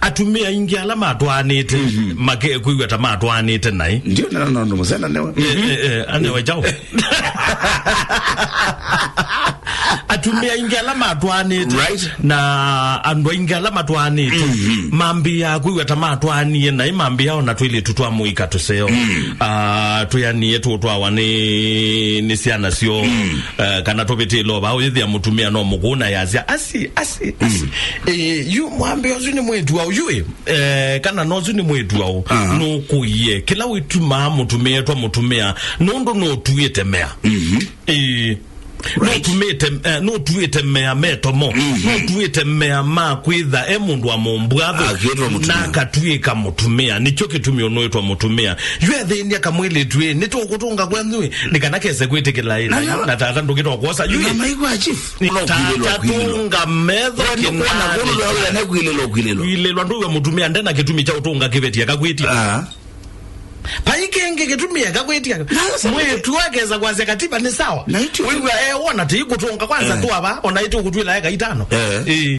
atumia ingi ala matwanite make kuiwa ta matwanite nai ndio no mzana newe anewe jao atumia ingi ala matwanite na ando ingi ala matwanite mambia kuiwa ta matwani nai mambia ona twili tutwa muika tuseo tuyani yetu twa ni siana sio kana tobete loba au yithia mutumia no muguna yazia asi you mwambe ozuni mwetu au yue kana no ozuni mwetu au no kuye kila witu ma mutumia twa mutumia nondo no tuite mea no tuite mea metomo no tuite mea ma kwitha emundu wa mumbwatho na katuika mutumia nicho kitumio no etwa mutumia yue thini akamwili twi nito kutunga kwenu nikanakeze kwitikila ina na tata ndukitwa kwosa yue maigwa chief tunga medho kinana gono na kwilelo ndu wa mutumia ndena kitumi cha utunga kivetia kakwitia paikenge kitumia kakwetia mwetu wageza kwaze katiba ni sawa wewe wona tikutunga kwanza tu aba onaita ukutwila eka 5